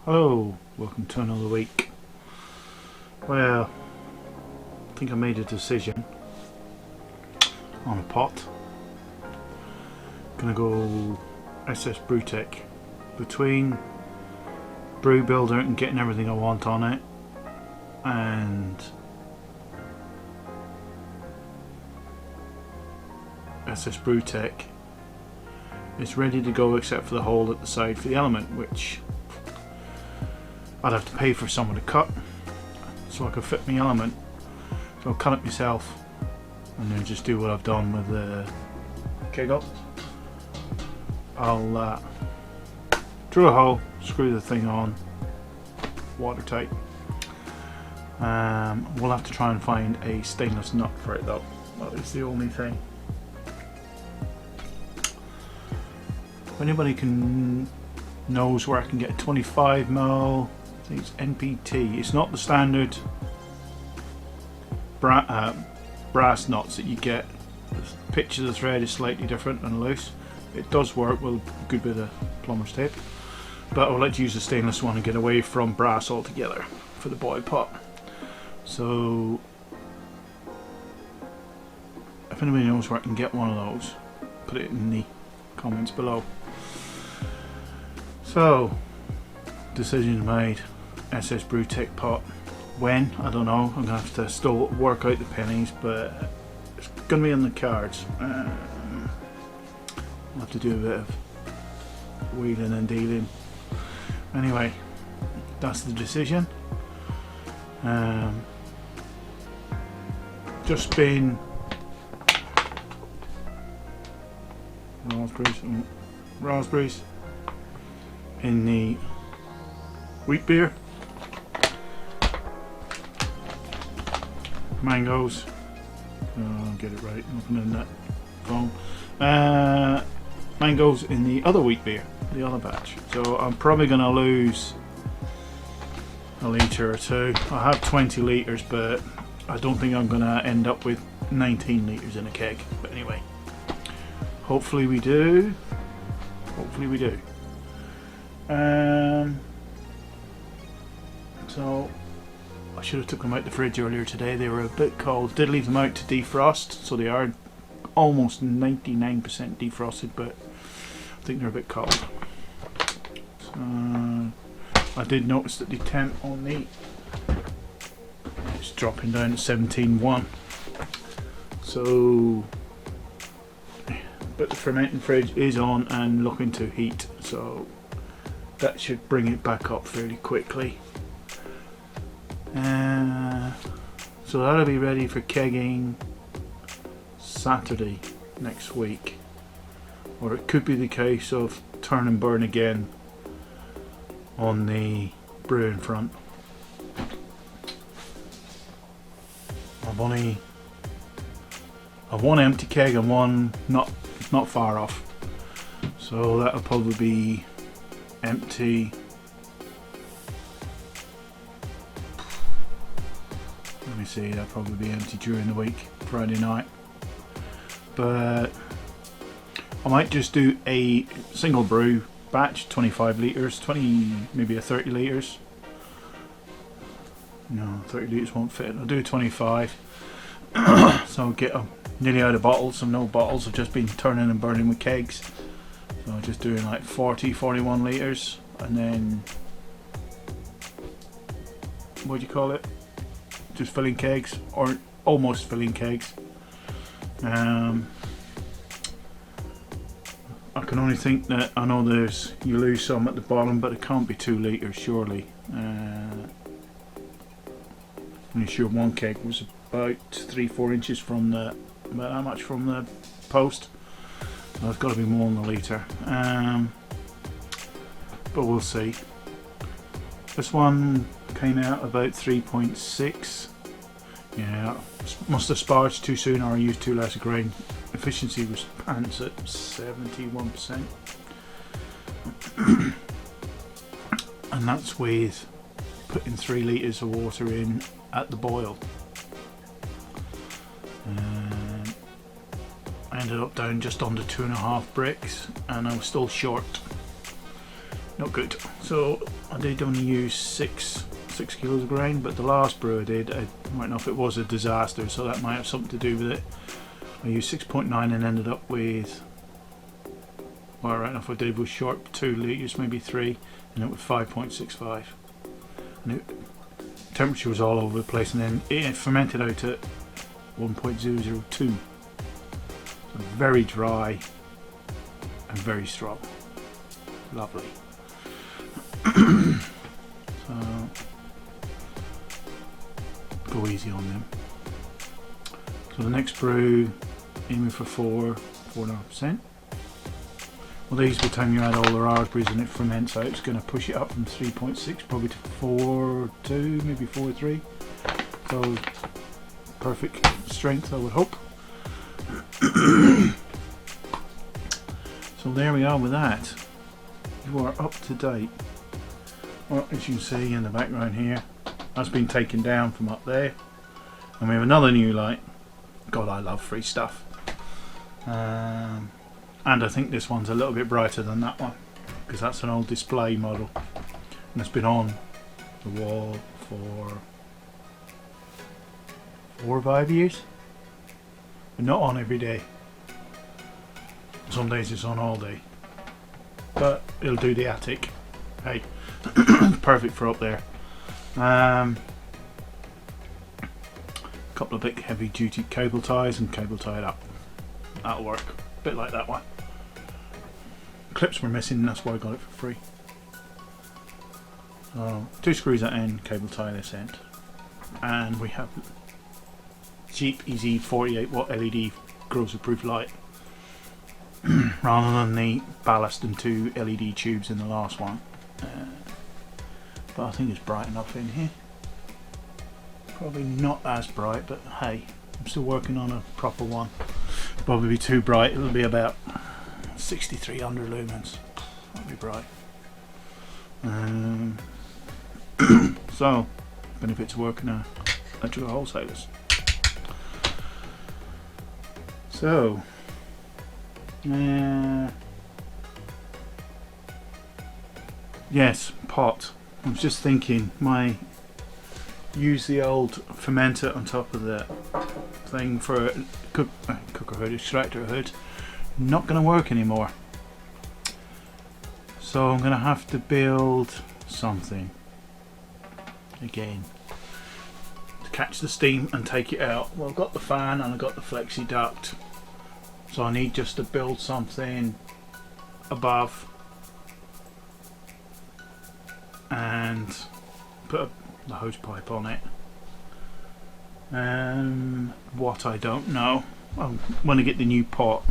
Hello, welcome to another week. Well, I think I made a decision on a pot. Gonna go SS brewtech. Between brew builder and getting everything I want on it, and SS brewtech, it's ready to go except for the hole at the side for the element, which I'd have to pay for someone to cut so I could fit my element. So I'll cut it myself and then just do what I've done with the keggle. I'll drill a hole, screw the thing on, watertight. We'll have to try and find a stainless nut for it though. That is the only thing. If anybody knows where I can get a 25mm, I think it's NPT. It's not the standard brass nuts that you get. The pitch of the thread is slightly different and loose. It does work with a good bit of plumber's tape, but I'll let you use the stainless one and get away from brass altogether for the boil pot. So if anybody knows where I can get one of those, put it in the comments below. So decision made. SS brewtech pot. When? I don't know. I'm gonna have to still work out the pennies, but it's gonna be on the cards. I'll have to do a bit of wheeling and dealing. Anyway, that's the decision. Just been raspberries in the wheat beer, mangoes. I'll get it right. Nothing in that phone. Mangoes in the other wheat beer, the other batch. So I'm probably going to lose a litre or two. I have 20 litres, but I don't think I'm going to end up with 19 litres in a keg. But anyway, hopefully we do. Hopefully we do. So I should have took them out the fridge earlier today. They were a bit cold. Did leave them out to defrost, so they are almost 99% defrosted, but I think they're a bit cold. So I did notice that the temp on the it's dropping down to 17.1. So, but the fermenting fridge is on and looking to heat, so that should bring it back up fairly quickly. So that'll be ready for kegging Saturday next week, or it could be the case of turn and burn again on the brewing front. I've one empty keg and one not far off, so that'll probably be empty. Let me see, that'll probably be empty during the week, Friday night. But I might just do a single brew batch, 25 litres, maybe a 30 litres. No, 30 litres won't fit. I'll do 25. So I'll get nearly out of bottles. Some no bottles. I've just been turning and burning with kegs. So I'm just doing like 41 litres, and then what do you call it? Just filling kegs, or almost filling kegs. I can only think that I know you lose some at the bottom, but it can't be 2 litres surely. I'm sure one keg was about 3-4 inches from about that much from the post. So it's got to be more than a litre. But we'll see. This one came out about 3.6. Yeah, must have sparged too soon or I used too less grain. Efficiency was pants at 71%. And that's with putting 3 litres of water in at the boil. I ended up down just under 2.5 bricks and I was still short. Not good. So I did only use 6 kilos of grain, but the last brew I did, I don't know if it was a disaster, so that might have something to do with it. I used 6.9 and ended up with, well, I don't know if I did was short 2 litres, maybe 3, and it was 5.65. And temperature was all over the place, and then it fermented out at 1.002. So very dry and very strong. Lovely. So go easy on them. So the next brew, aiming for 4.5%. Well, these, by the time you add all the raspberries and it ferments out, it's going to push it up from 3.6 probably to 4.2, maybe 4.3. So perfect strength, I would hope. So there we are with that. You are up to date. Well, as you can see in the background here, that's been taken down from up there, and we have another new light. God, I love free stuff. And I think this one's a little bit brighter than that one, because that's an old display model, and it's been on the wall for 4 or 5 years, but not on every day. Some days it's on all day, but it'll do the attic. Hey, perfect for up there. Couple of big heavy duty cable ties and cable tie it up. That'll work. A bit like that one. Clips were missing, and that's why I got it for free. So 2 screws at end, cable tie this end, and we have cheap, easy 48 watt LED corrosion proof light, rather than the ballast and 2 LED tubes in the last one. But I think it's bright enough in here. Probably not as bright, but hey, I'm still working on a proper one. Probably be too bright. It'll be about 6300 lumens. That'll be bright. So, benefits of working at electrical wholesalers. So, yes, pot. I was just thinking, use the old fermenter on top of the thing for a cooker hood, extractor hood. Not going to work anymore. So I'm going to have to build something again to catch the steam and take it out. Well, I've got the fan and I've got the flexi duct, so I need just to build something above and put the hose pipe on it. What I don't know. When I get the new pot,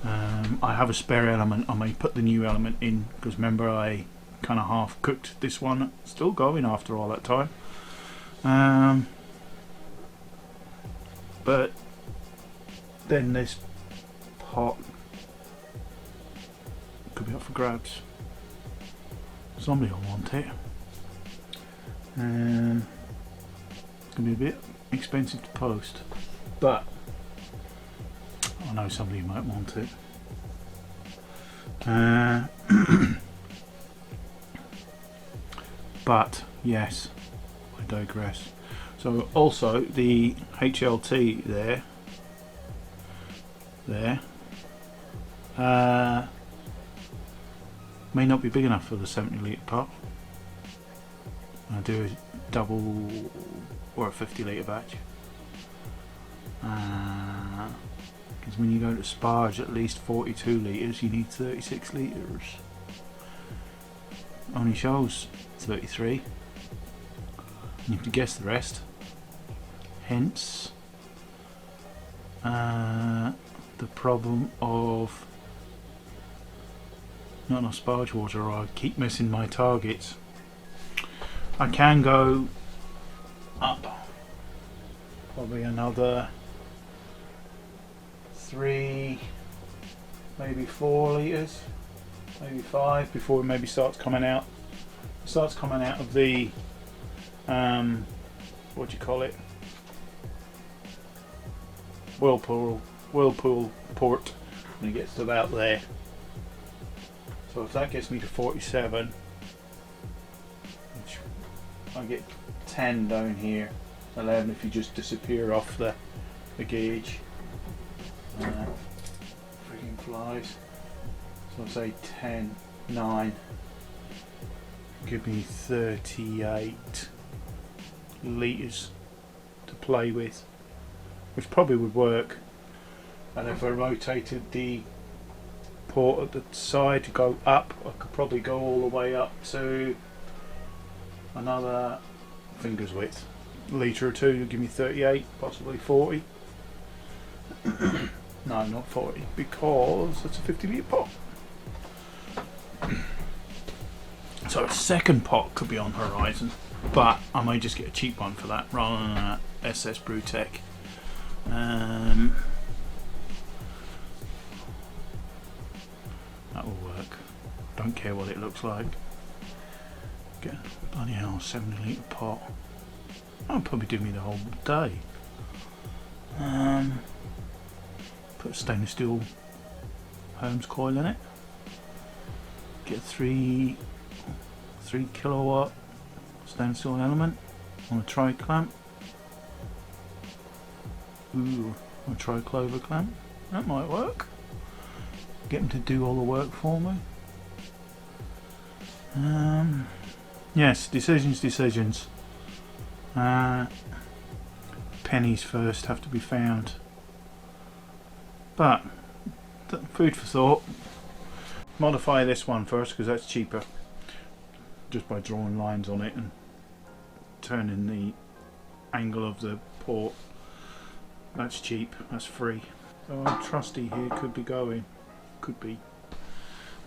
I have a spare element. I may put the new element in, because remember I kind of half cooked this one. Still going after all that time. But then this pot could be up for grabs. Somebody will want it. It's going to be a bit expensive to post, but I know somebody might want it. But yes, I digress. So also the HLT there may not be big enough for the 70 litre pot. I do a double or a 50 litre batch, because when you go to sparge at least 42 litres, you need 36 litres. Only shows 33. You have to guess the rest. Hence the problem of not enough sparge water, or I keep missing my targets. I can go up probably another 3, maybe 4 litres, maybe 5 before it maybe starts coming out. It starts coming out of the what do you call it? Whirlpool port, when it gets to about there. So if that gets me to 47, I get 10 down here, 11 if you just disappear off the gauge. Freaking flies. So I'll say 10, 9. Give me 38 litres to play with, which probably would work. And if I rotated the port at the side to go up, I could probably go all the way up to another finger's width. Litre or two will give me 38, possibly 40. No, not 40, because it's a 50 litre pot. So a second pot could be on horizon, but I might just get a cheap one for that rather than a SS brewtech. That will work. Don't care what it looks like. Get bloody hell, 70 litre pot. That'll probably do me the whole day. Put a stainless steel Holmes coil in it. Get 3 kilowatt stainless steel element on a tri-clamp. Ooh, a tri-clover clamp. That might work. Get them to do all the work for me. Yes, decisions. Pennies first have to be found. But food for thought. Modify this one first because that's cheaper. Just by drawing lines on it and turning the angle of the port. That's cheap, that's free. So our trusty here could be going. Could be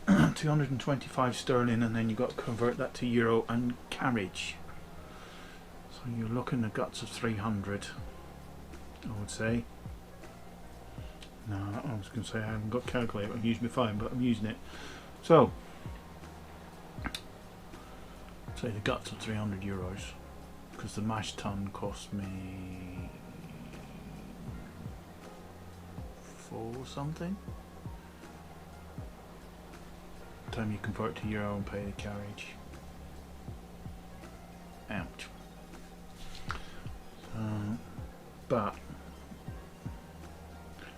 225 sterling, and then you've got to convert that to euro and carriage. So you're looking at guts of 300, I would say. No, I was going to say I haven't got a calculator, I've used my phone, but I'm using it. So, say the guts of 300 euros, because the mash tun cost me 4 something. Time you convert to euro and pay the carriage. Ouch. But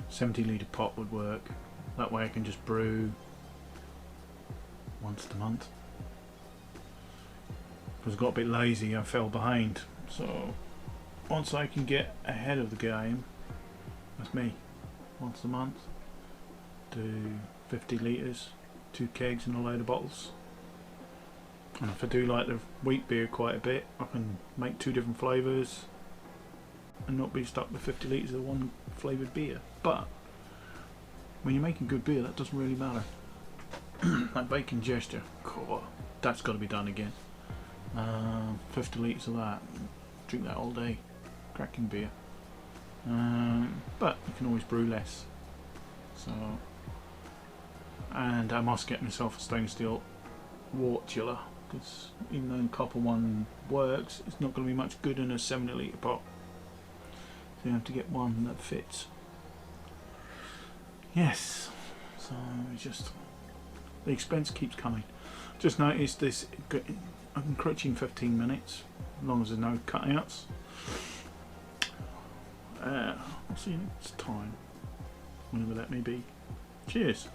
70 litre pot would work. That way I can just brew once a month. Because I got a bit lazy, I fell behind. So once I can get ahead of the game, that's me. Once a month, do 50 litres, 2 kegs and a load of bottles. And if I do like the wheat beer quite a bit, I can make 2 different flavours and not be stuck with 50 litres of one flavoured beer. But when you're making good beer, that doesn't really matter. Like bacon gesture, cool, that's got to be done again. 50 litres of that, drink that all day, cracking beer. But you can always brew less. So, and I must get myself a stainless steel wort chiller, because even though the copper one works, it's not going to be much good in a 70 litre pot. So you have to get one that fits. Yes, so it's just the expense keeps coming. Just noticed this, I'm encroaching 15 minutes, as long as there's no cutouts. I'll see you next time, whenever that may be. Cheers.